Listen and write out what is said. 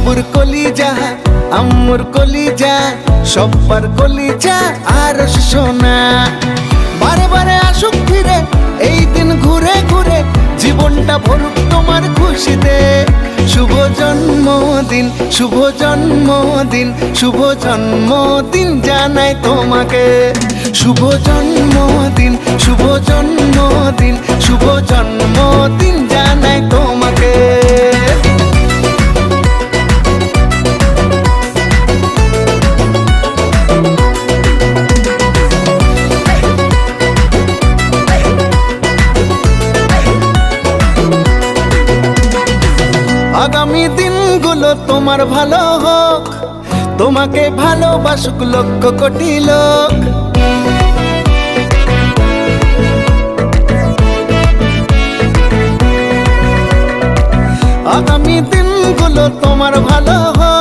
আব্বুর কলিজা আম্মুর কলিজা সব্বার কলিজা আর সোনা বারে বারে আসুক ফিরে এই দিন ঘুরে ঘুরে জীবনটা ভরুক তোমার খুশিতে শুভ জন্মদিন শুভ জন্মদিন শুভ জন্মদিন জানাই তোমাকে শুভ জন্মদিন শুভ জন্মদিন শুভ জন্মদিন জানাই তোমাকে আগামী দিনগুলো তোমার ভালো হোক তোমাকে ভালোবাসুক লক্ষ কোটি লোক আগামী দিনগুলো তোমার ভালো হোক